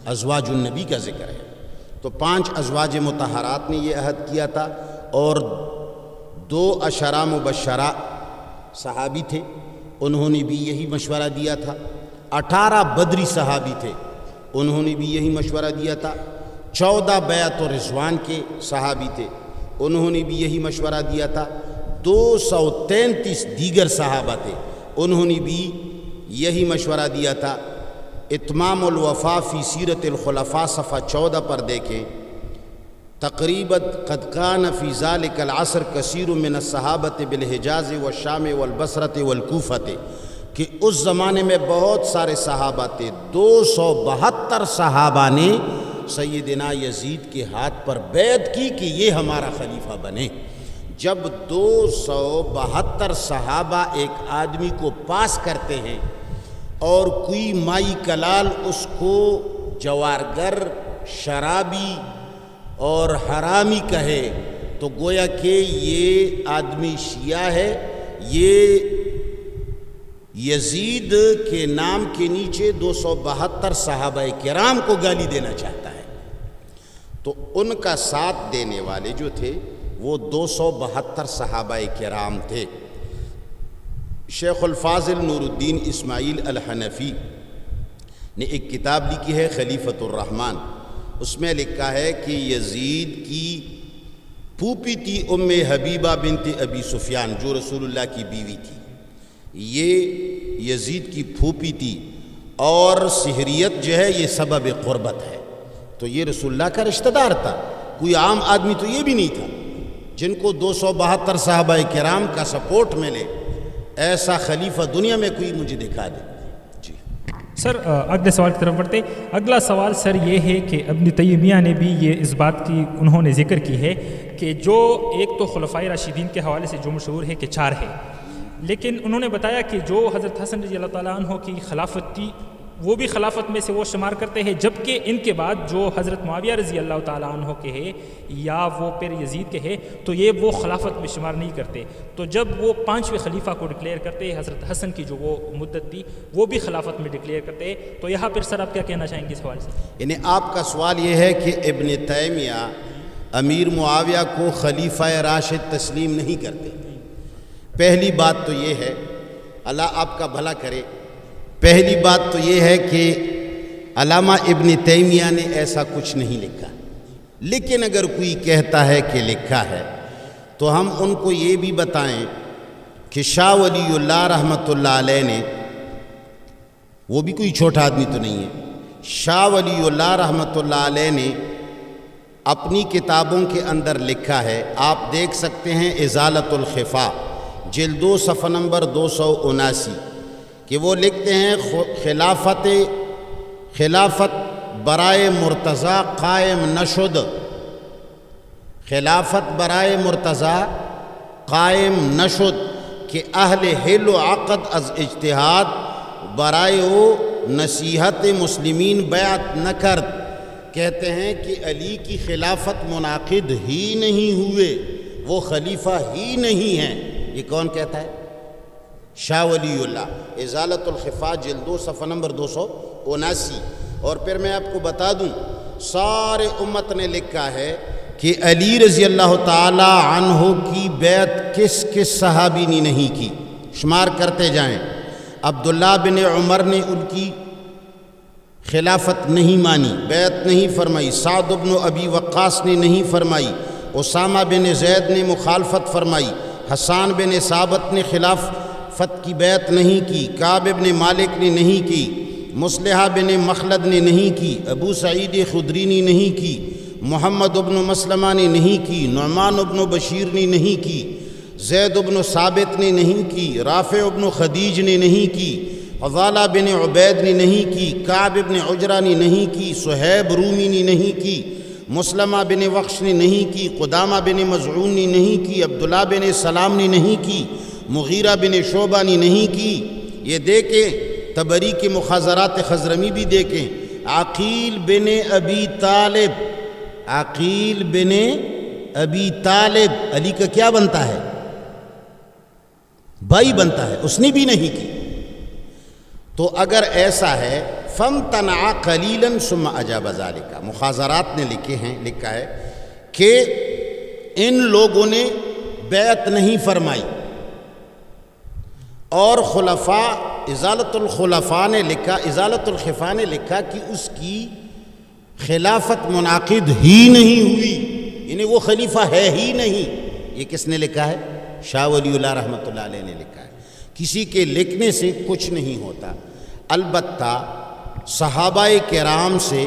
ازواج النبی کا ذکر ہے۔ تو 5 ازواج مطہرات نے یہ عہد کیا تھا، اور 2 عشرہ مبشرہ صحابی تھے، انہوں نے بھی یہی مشورہ دیا تھا۔ 18 بدری صحابی تھے، انہوں نے بھی یہی مشورہ دیا تھا۔ 14 بیعت و رضوان کے صحابی تھے، انہوں نے بھی یہی مشورہ دیا تھا۔ 233 دیگر صحابہ تھے، انہوں نے بھی یہی مشورہ دیا تھا۔ اتمام الوفا فی سیرت الخلفاء صفحہ 14 پر دیکھیں، تقریباً قد کان فی ذالک العصر کثیر من الصحابۃ بالحجاز والشام والبصرۃ والکوفۃ، کہ اس زمانے میں بہت سارے صحابہ تھے۔ 272 صحابہ نے سیدنا یزید کے ہاتھ پر بیعت کی کہ یہ ہمارا خلیفہ بنے۔ جب 272 صحابہ ایک آدمی کو پاس کرتے ہیں اور کوئی مائی کلال اس کو جوارگر، شرابی اور حرامی کہے تو گویا کہ یہ آدمی شیعہ ہے، یہ یزید کے نام کے نیچے 272 صحابہ کرام کو گالی دینا چاہتا ہے۔ تو ان کا ساتھ دینے والے جو تھے وہ 272 صحابہ کرام تھے۔ شیخ الفاضل نور الدین اسماعیل الحنفی نے ایک کتاب لکھی ہے خلیفۃ الرحمن، اس میں لکھا ہے کہ یزید کی پھوپھی تھی ام حبیبہ بنت ابی سفیان، جو رسول اللہ کی بیوی تھی، یہ یزید کی پھوپھی تھی، اور سحریت جو ہے یہ سبب قربت ہے، تو یہ رسول اللہ کا رشتہ دار تھا، کوئی عام آدمی تو یہ بھی نہیں تھا۔ جن کو 272 صحابہ کرام کا سپورٹ ملے، ایسا خلیفہ دنیا میں کوئی مجھے دکھا دے۔ جی سر، اگلے سوال کی طرف بڑھتے۔ اگلا سوال سر یہ ہے کہ ابن تیمیہ نے بھی یہ اس بات کی انہوں نے ذکر کی ہے کہ جو ایک تو خلفائے راشدین کے حوالے سے جو مشہور ہے کہ 4 ہے، لیکن انہوں نے بتایا کہ جو حضرت حسن رضی اللہ تعالیٰ عنہ کی خلافت تھی وہ بھی خلافت میں سے وہ شمار کرتے ہیں، جبکہ ان کے بعد جو حضرت معاویہ رضی اللہ تعالیٰ عنہ کے ہے یا وہ پھر یزید کے ہے تو یہ وہ خلافت میں شمار نہیں کرتے۔ تو جب وہ 5ویں خلیفہ کو ڈکلیئر کرتے، حضرت حسن کی جو وہ مدت تھی وہ بھی خلافت میں ڈکلیئر کرتے، تو یہاں پھر سر آپ کیا کہنا چاہیں گے اس حوالے سے؟ یعنی آپ کا سوال یہ ہے کہ ابن تیمیہ امیر معاویہ کو خلیفہ راشد تسلیم نہیں کرتے۔ پہلی بات تو یہ ہے، اللہ آپ کا بھلا کرے، پہلی بات تو یہ ہے کہ علامہ ابن تیمیہ نے ایسا کچھ نہیں لکھا، لیکن اگر کوئی کہتا ہے کہ لکھا ہے تو ہم ان کو یہ بھی بتائیں کہ شاہ ولی اللہ رحمۃ اللہ علیہ نے، وہ بھی کوئی چھوٹا آدمی تو نہیں ہے، شاہ ولی اللہ رحمۃ اللہ علیہ نے اپنی کتابوں کے اندر لکھا ہے، آپ دیکھ سکتے ہیں ازالۃ الخفا جلد 2 صفحہ نمبر 279، کہ وہ لکھتے ہیں خلافت برائے مرتضیٰ قائم نشد، خلافت برائے مرتضی قائم نشد کہ اہل حل و عقد از اجتہاد برائے او نصیحت مسلمین بیعت نہ کرد. کہتے ہیں کہ علی کی خلافت منعقد ہی نہیں ہوئے، وہ خلیفہ ہی نہیں ہیں. یہ کون کہتا ہے؟ شاہ ولی اللہ، ازالۃ الخفا جلد 2 صفحہ نمبر 279. اور پھر میں آپ کو بتا دوں سارے امت نے لکھا ہے کہ علی رضی اللہ تعالی عنہ کی بیعت کس کس صحابی نے نہیں کی، شمار کرتے جائیں. عبداللہ بن عمر نے ان کی خلافت نہیں مانی، بیعت نہیں فرمائی. سعد بن ابی وقاص نے نہیں فرمائی. اسامہ بن زید نے مخالفت فرمائی. حسان بن ثابت نے خلافت کی بیعت نہیں کی. کعب بن مالک نے نہیں کی. مصلحہ بن مخلد نے نہیں کی. ابو سعید خدری نے نہیں کی. محمد بن مسلمہ نے نہیں کی. نعمان بن بشیر نے نہیں کی. زید بن ثابت نے نہیں کی. رافع بن خدیج نے نہیں کی. فضالہ بن عبید نے نہیں کی. کعب بن عجرہ نے نہیں کی. صہیب رومی نے نہیں کی. مسلمہ بن وخش نے نہیں کی. قدامہ بن مزعون نے نہیں کی. عبداللہ بن سلام نے نہیں کی. مغیرہ بن شعبہ نے نہیں کی. یہ دیکھیں طبری کے مخازرات خضرمی بھی دیکھیں. عقیل بن ابی طالب، عقیل بن ابی طالب علی کا کیا بنتا ہے؟ بھائی بنتا ہے، اس نے بھی نہیں کی. تو اگر ایسا ہے فَامْتَنَعَ قَلِيلًا ثُمَّ أَجَابَ ذَلِكَ، مخازرات نے لکھا ہے کہ ان لوگوں نے بیعت نہیں فرمائی. اور خلفاء ازالت الخلفاء نے لکھا، ازالت الخفا نے لکھا کہ اس کی خلافت منعقد ہی نہیں ہوئی، یعنی وہ خلیفہ ہے ہی نہیں. یہ کس نے لکھا ہے؟ شاہ ولی اللہ رحمۃ اللہ علیہ نے لکھا ہے. کسی کے لکھنے سے کچھ نہیں ہوتا. البتہ صحابہ کرام سے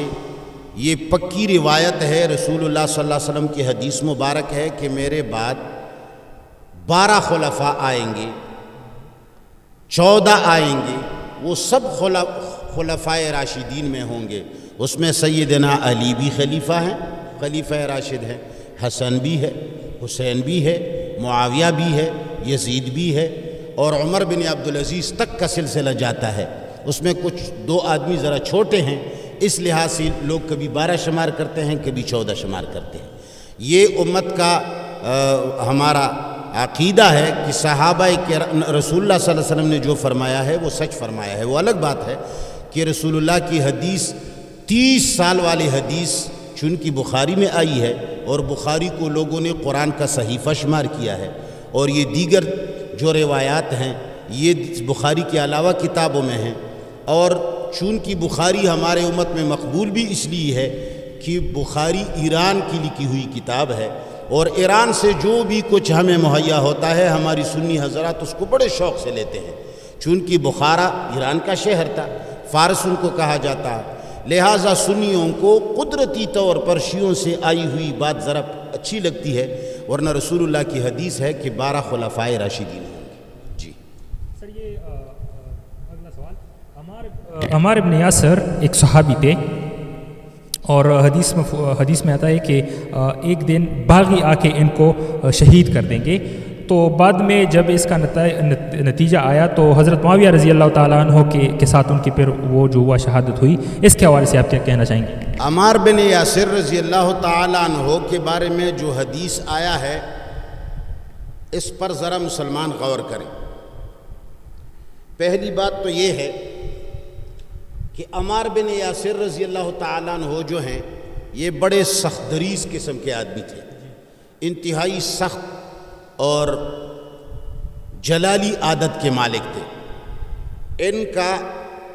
یہ پکی روایت ہے، رسول اللہ صلی اللہ علیہ وسلم کی حدیث مبارک ہے کہ میرے بعد 12 خلفاء آئیں گے، 14 آئیں گے، وہ سب خلفاء راشدین میں ہوں گے. اس میں سیدنا علی بھی خلیفہ ہیں، خلیفہ راشد ہیں، حسن بھی ہے، حسین بھی ہے، معاویہ بھی ہے، یزید بھی ہے، اور عمر بن عبدالعزیز تک کا سلسلہ جاتا ہے. اس میں کچھ 2 آدمی ذرا چھوٹے ہیں، اس لحاظ سے لوگ کبھی 12 شمار کرتے ہیں، کبھی 14 شمار کرتے ہیں. یہ امت کا ہمارا عقیدہ ہے کہ صحابہ کے رسول اللہ صلی اللہ علیہ وسلم نے جو فرمایا ہے وہ سچ فرمایا ہے. وہ الگ بات ہے کہ رسول اللہ کی حدیث 30 سال والی حدیث چونکہ بخاری میں آئی ہے، اور بخاری کو لوگوں نے قرآن کا صحیفہ شمار کیا ہے، اور یہ دیگر جو روایات ہیں یہ بخاری کے علاوہ کتابوں میں ہیں. اور چونکہ بخاری ہمارے امت میں مقبول بھی اس لیے ہے کہ بخاری ایران کی لکھی ہوئی کتاب ہے، اور ایران سے جو بھی کچھ ہمیں مہیا ہوتا ہے ہماری سنی حضرات اس کو بڑے شوق سے لیتے ہیں. چونکہ بخارا ایران کا شہر تھا، فارس ان کو کہا جاتا ہے، لہٰذا سنیوں کو قدرتی طور پر شیعوں سے آئی ہوئی بات ذرا اچھی لگتی ہے، ورنہ رسول اللہ کی حدیث ہے کہ 12 خلفاء راشدین ہوں گے. جی سر، یہ اگلا سوال. عمار ابن یاسر ایک صحابی تھے، اور حدیث میں آتا ہے کہ ایک دن باغی آ کے ان کو شہید کر دیں گے. تو بعد میں جب اس کا نتیجہ آیا تو حضرت معاویہ رضی اللہ تعالیٰ عنہ کے ساتھ ان کی پھر وہ جو ہوا شہادت ہوئی. اس کے حوالے سے آپ کیا کہنا چاہیں گے؟ عمار بن یاسر رضی اللہ تعالیٰ عنہ کے بارے میں جو حدیث آیا ہے اس پر ذرا مسلمان غور کریں. پہلی بات تو یہ ہے کہ عمار بن یاسر رضی اللہ تعالیٰ عنہ جو ہیں یہ بڑے سخت دریز قسم کے آدمی تھے، انتہائی سخت اور جلالی عادت کے مالک تھے. ان کا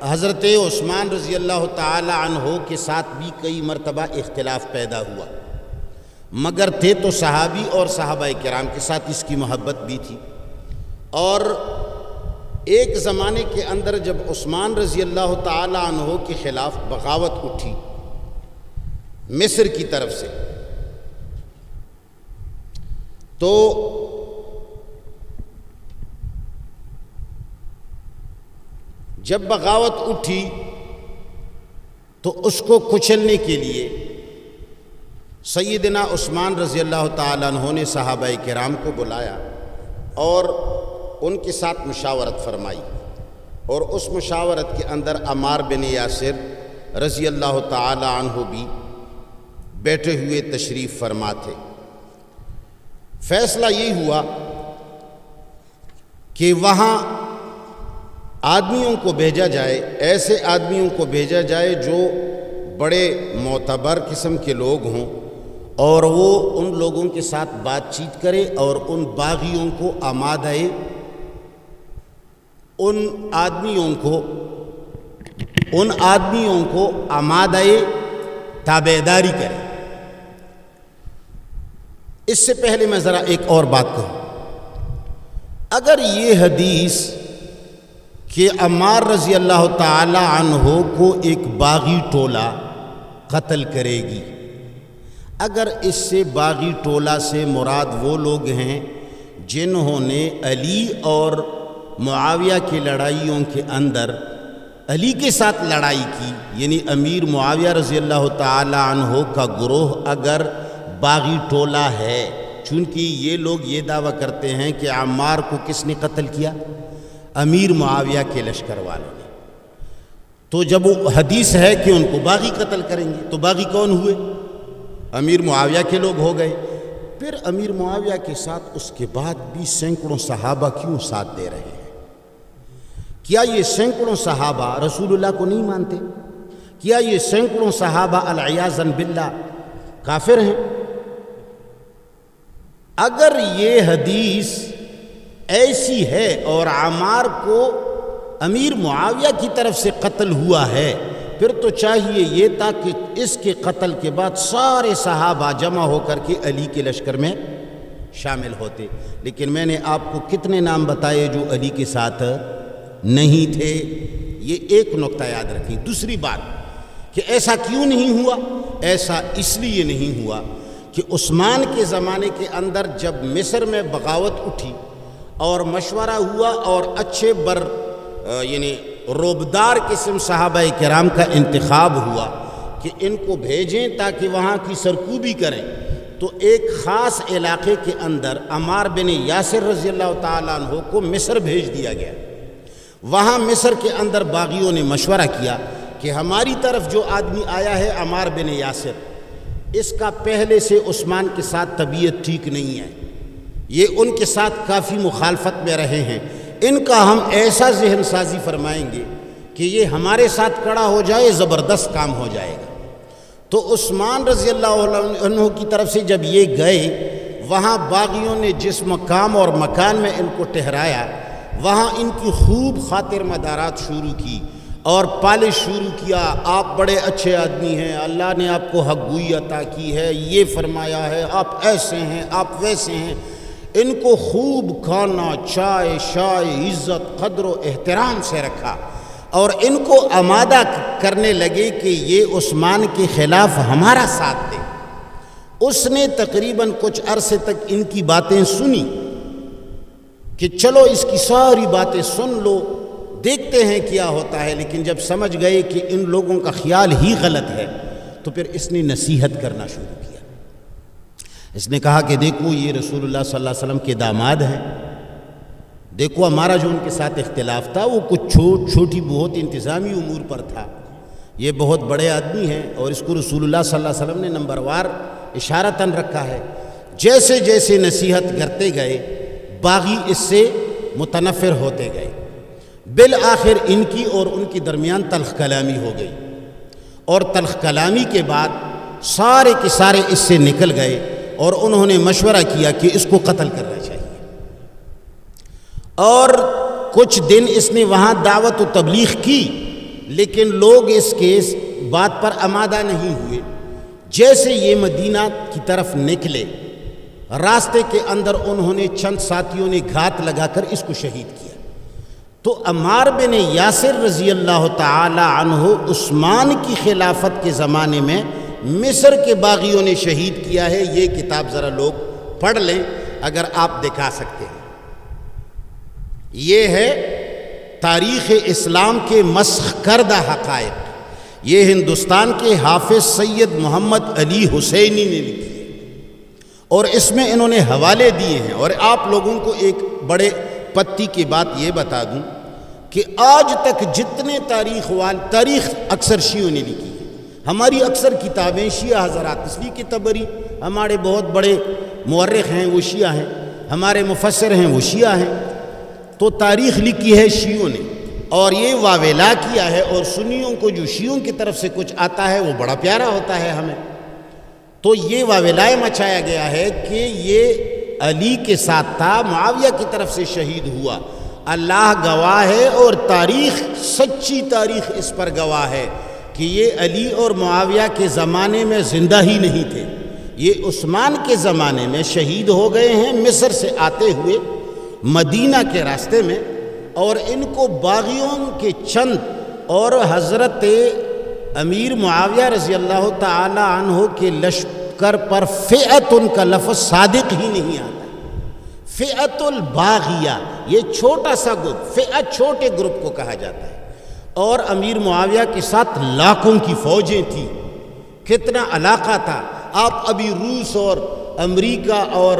حضرت عثمان رضی اللہ تعالی عنہ کے ساتھ بھی کئی مرتبہ اختلاف پیدا ہوا، مگر تھے تو صحابی اور صحابہ کرام کے ساتھ اس کی محبت بھی تھی. اور ایک زمانے کے اندر جب عثمان رضی اللہ تعالی عنہ کے خلاف بغاوت اٹھی مصر کی طرف سے، تو جب بغاوت اٹھی تو اس کو کچلنے کے لیے سیدنا عثمان رضی اللہ تعالیٰ عنہ نے صحابہ کرام کو بلایا اور ان کے ساتھ مشاورت فرمائی، اور اس مشاورت کے اندر عمار بن یاسر رضی اللہ تعالیٰ عنہ بھی بیٹھے ہوئے تشریف فرما تھے۔ فیصلہ یہ ہوا کہ وہاں آدمیوں کو بھیجا جائے، ایسے آدمیوں کو بھیجا جائے جو بڑے معتبر قسم کے لوگ ہوں، اور وہ ان لوگوں کے ساتھ بات چیت کرے اور ان باغیوں کو آمادہ، ان آدمیوں کو آمادہ تابعداری کرے۔ اس سے پہلے میں ذرا ایک اور بات کہوں، اگر یہ حدیث کہ عمار رضی اللہ تعالی عنہ کو ایک باغی ٹولہ قتل کرے گی، اگر اس سے باغی ٹولہ سے مراد وہ لوگ ہیں جنہوں نے علی اور معاویہ کی لڑائیوں کے اندر علی کے ساتھ لڑائی کی، یعنی امیر معاویہ رضی اللہ تعالی عنہ کا گروہ اگر باغی ٹولہ ہے، چونکہ یہ لوگ یہ دعویٰ کرتے ہیں کہ عمار کو کس نے قتل کیا؟ امیر معاویہ کے لشکر والوں نے، تو جب وہ حدیث ہے کہ ان کو باغی قتل کریں گے، تو باغی کون ہوئے؟ امیر معاویہ کے لوگ ہو گئے۔ پھر امیر معاویہ کے ساتھ اس کے بعد بھی سینکڑوں صحابہ کیوں ساتھ دے رہے ہیں؟ کیا یہ سینکڑوں صحابہ رسول اللہ کو نہیں مانتے؟ کیا یہ سینکڑوں صحابہ العیاذ باللہ کافر ہیں؟ اگر یہ حدیث ایسی ہے اور عمار کو امیر معاویہ کی طرف سے قتل ہوا ہے، پھر تو چاہیے یہ تھا کہ اس کے قتل کے بعد سارے صحابہ جمع ہو کر کے علی کے لشکر میں شامل ہوتے، لیکن میں نے آپ کو کتنے نام بتائے جو علی کے ساتھ نہیں تھے۔ یہ ایک نقطہ یاد رکھیں۔ دوسری بات کہ ایسا کیوں نہیں ہوا؟ ایسا اس لیے نہیں ہوا کہ عثمان کے زمانے کے اندر جب مصر میں بغاوت اٹھی اور مشورہ ہوا اور اچھے یعنی روبدار قسم صحابہ کرام کا انتخاب ہوا کہ ان کو بھیجیں تاکہ وہاں کی سرکوبی کریں، تو ایک خاص علاقے کے اندر عمار بن یاسر رضی اللہ تعالیٰ عنہ کو مصر بھیج دیا گیا۔ وہاں مصر کے اندر باغیوں نے مشورہ کیا کہ ہماری طرف جو آدمی آیا ہے عمار بن یاسر، اس کا پہلے سے عثمان کے ساتھ طبیعت ٹھیک نہیں ہے، یہ ان کے ساتھ کافی مخالفت میں رہے ہیں، ان کا ہم ایسا ذہن سازی فرمائیں گے کہ یہ ہمارے ساتھ کھڑا ہو جائے، زبردست کام ہو جائے گا۔ تو عثمان رضی اللہ عنہ کی طرف سے جب یہ گئے، وہاں باغیوں نے جس مقام اور مکان میں ان کو ٹھہرایا، وہاں ان کی خوب خاطر مدارات شروع کی اور پالش شروع کیا۔ آپ بڑے اچھے آدمی ہیں، اللہ نے آپ کو حق گوئی عطا کی ہے، یہ فرمایا ہے، آپ ایسے ہیں، آپ ویسے ہیں۔ ان کو خوب کھانا، چائے شائے، عزت قدر و احترام سے رکھا اور ان کو آمادہ کرنے لگے کہ یہ عثمان کے خلاف ہمارا ساتھ دے۔ اس نے تقریباً کچھ عرصے تک ان کی باتیں سنی کہ چلو اس کی ساری باتیں سن لو، دیکھتے ہیں کیا ہوتا ہے، لیکن جب سمجھ گئے کہ ان لوگوں کا خیال ہی غلط ہے تو پھر اس نے نصیحت کرنا شروع کیا۔ اس نے کہا کہ دیکھو یہ رسول اللہ صلی اللہ علیہ وسلم کے داماد ہیں، دیکھو ہمارا جو ان کے ساتھ اختلاف تھا وہ کچھ چھوٹی بہت انتظامی امور پر تھا، یہ بہت بڑے آدمی ہیں اور اس کو رسول اللہ صلی اللہ علیہ وسلم نے نمبر وار اشارتاً رکھا ہے۔ جیسے جیسے نصیحت کرتے گئے باغی اس سے متنفر ہوتے گئے، بالآخر ان کی اور ان کے درمیان تلخ کلامی ہو گئی، اور تلخ کلامی کے بعد سارے کے سارے اس سے نکل گئے اور انہوں نے مشورہ کیا کہ اس کو قتل کرنا چاہیے۔ اور کچھ دن اس نے وہاں دعوت و تبلیغ کی، لیکن لوگ اس کے بات پر آمادہ نہیں ہوئے۔ جیسے یہ مدینہ کی طرف نکلے، راستے کے اندر انہوں نے چند ساتھیوں نے گھات لگا کر اس کو شہید کیا۔ تو عمار بن یاسر رضی اللہ تعالی عنہ عثمان کی خلافت کے زمانے میں مصر کے باغیوں نے شہید کیا ہے۔ یہ کتاب ذرا لوگ پڑھ لیں اگر آپ دکھا سکتے ہیں۔ یہ ہے تاریخ اسلام کے مسخ کردہ حقائق، یہ ہندوستان کے حافظ سید محمد علی حسینی نے لکھی ہے، اور اس میں انہوں نے حوالے دیے ہیں۔ اور آپ لوگوں کو ایک بڑے پتی کی بات یہ بتا دوں کہ آج تک جتنے تاریخ اکثر شیعوں نے لکھی ہے، ہماری اکثر کتابیں شیعہ حضرات، اس لیے کہ طبری ہمارے بہت بڑے مورخ ہیں وہ شیعہ ہیں، ہمارے مفسر ہیں وہ شیعہ ہیں، تو تاریخ لکھی ہے شیعوں نے، اور یہ واویلا کیا ہے، اور سنیوں کو جو شیعوں کی طرف سے کچھ آتا ہے وہ بڑا پیارا ہوتا ہے ہمیں، تو یہ واویلائے مچایا گیا ہے کہ یہ علی کے ساتھ تھا، معاویہ کی طرف سے شہید ہوا، اللہ گواہ ہے، اور تاریخ، سچی تاریخ اس پر گواہ ہے کہ یہ علی اور معاویہ کے زمانے میں زندہ ہی نہیں تھے، یہ عثمان کے زمانے میں شہید ہو گئے ہیں مصر سے آتے ہوئے مدینہ کے راستے میں، اور ان کو باغیوں کے چند اور حضرت امیر معاویہ رضی اللہ تعالی عنہ کے لشکر پر فئت ان کا لفظ صادق ہی نہیں آتا، فئت الباغیہ، یہ چھوٹا سا گروپ، فئت چھوٹے گروپ کو کہا جاتا ہے، اور امیر معاویہ کے ساتھ لاکھوں کی فوجیں تھیں، کتنا علاقہ تھا۔ آپ ابھی روس اور امریکہ اور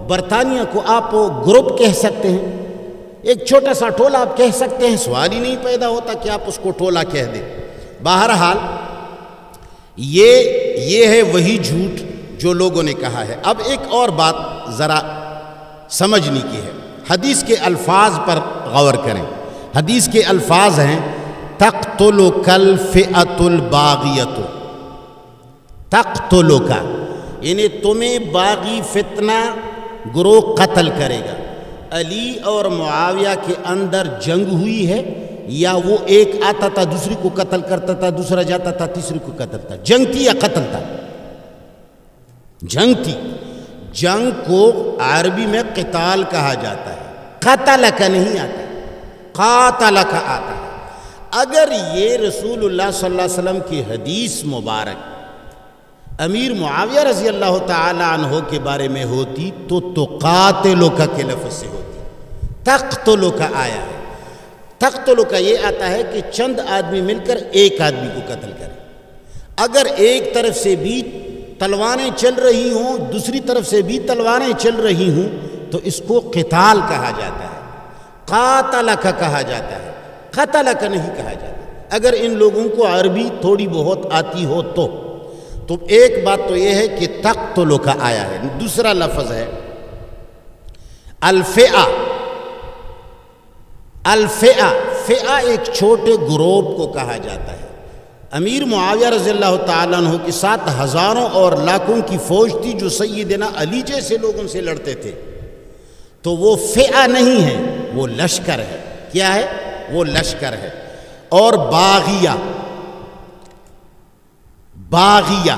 برطانیہ کو آپ گروپ کہہ سکتے ہیں، ایک چھوٹا سا ٹولہ آپ کہہ سکتے ہیں، سوال ہی نہیں پیدا ہوتا کہ آپ اس کو ٹولہ کہہ دیں۔ بہرحال یہ ہے وہی جھوٹ جو لوگوں نے کہا ہے۔ اب ایک اور بات ذرا سمجھنے کی ہے، حدیث کے الفاظ پر غور کریں۔ حدیث کے الفاظ ہیں تقتلک الفئۃ الباغیۃ، تقتلک یعنی تمہیں باغی فتنہ گروہ قتل کرے گا۔ علی اور معاویہ کے اندر جنگ ہوئی ہے، یا وہ ایک آتا تھا دوسری کو قتل کرتا تھا، دوسرا جاتا تھا تیسری کو قتل تھا؟ جنگ تھی یا قتل تھا؟ جنگ تھی۔ جنگ کو عربی میں قتال کہا جاتا ہے، قتل کا نہیں آتا، قاتل کا آتا ہے۔ اگر یہ رسول اللہ صلی اللہ علیہ وسلم کی حدیث مبارک امیر معاویہ رضی اللہ تعالی عنہ کے بارے میں ہوتی تو قاتلک کے لفظ سے ہوتی، تقتلک آیا ہے۔ تقتلک یہ آتا ہے کہ چند آدمی مل کر ایک آدمی کو قتل کرے۔ اگر ایک طرف سے بھی تلواریں چل رہی ہوں، دوسری طرف سے بھی تلواریں چل رہی ہوں، تو اس کو قتال کہا جاتا ہے، قاتلک کہا جاتا ہے، قتلک نہیں کہا جاتا۔ اگر ان لوگوں کو عربی تھوڑی بہت آتی ہو تو ایک بات تو یہ ہے کہ تقتلک آیا ہے۔ دوسرا لفظ ہے الفئہ۔ الفئہ، فئہ ایک چھوٹے گروپ کو کہا جاتا ہے۔ امیر معاویہ رضی اللہ تعالیٰ عنہ کے ساتھ ہزاروں اور لاکھوں کی فوج تھی جو سیدنا علی جیسے لوگوں سے لڑتے تھے، تو وہ فئہ نہیں ہے، وہ لشکر ہے۔ کیا ہے؟ وہ لشکر ہے۔ اور باغیہ، باغیہ،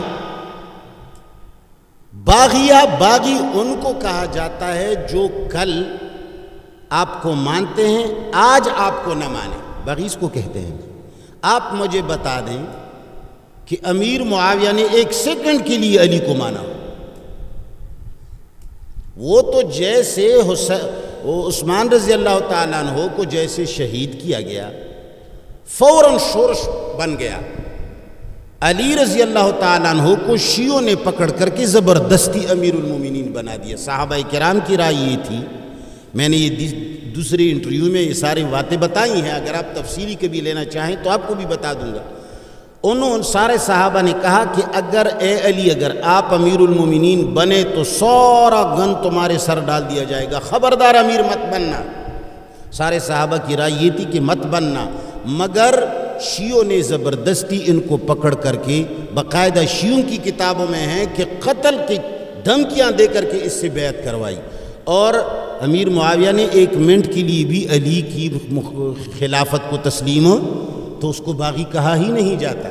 باغیہ، باغی ان کو کہا جاتا ہے جو کل آپ کو مانتے ہیں، آج آپ کو نہ مانیں، باغی اس کو کہتے ہیں۔ آپ مجھے بتا دیں کہ امیر معاویہ نے ایک سیکنڈ کے لیے علی کو مانا ہو؟ وہ تو جیسے عثمان رضی اللہ تعالیٰ عنہ کو جیسے شہید کیا گیا، فوراً شورش بن گیا۔ علی رضی اللہ تعالیٰ عنہ کو شیعوں نے پکڑ کر کے زبردستی امیر المومنین بنا دیا۔ صحابہ کرام کی رائے یہ تھی، میں نے یہ دوسرے انٹرویو میں یہ ساری باتیں بتائی ہیں، اگر آپ تفصیلی کبھی لینا چاہیں تو آپ کو بھی بتا دوں گا۔ انہوں سارے صحابہ نے کہا کہ اگر اے علی، اگر آپ امیر المومنین بنے تو سارا گن تمہارے سر ڈال دیا جائے گا، خبردار امیر مت بننا۔ سارے صحابہ کی رائے یہ تھی کہ مت بننا، مگر شیعوں نے زبردستی ان کو پکڑ کر کے، باقاعدہ شیعوں کی کتابوں میں ہے کہ قتل کی دھمکیاں دے کر کے اس سے بیعت کروائی، اور امیر معاویہ نے ایک منٹ کے لیے بھی علی کی خلافت کو تسلیم تو اس کو باغی کہا ہی نہیں جاتا،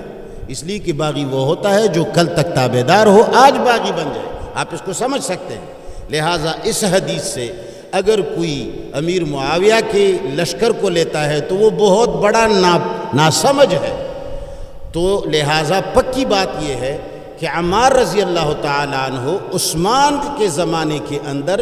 اس لیے کہ باغی وہ ہوتا ہے جو کل تک تابعدار ہو، آج باغی بن جائے۔ آپ اس کو سمجھ سکتے ہیں۔ لہٰذا اس حدیث سے اگر کوئی امیر معاویہ کے لشکر کو لیتا ہے تو وہ بہت بڑا ناسمجھ ہے۔ تو لہٰذا پکی بات یہ ہے کہ عمار رضی اللہ تعالیٰ عنہ عثمان کے زمانے کے اندر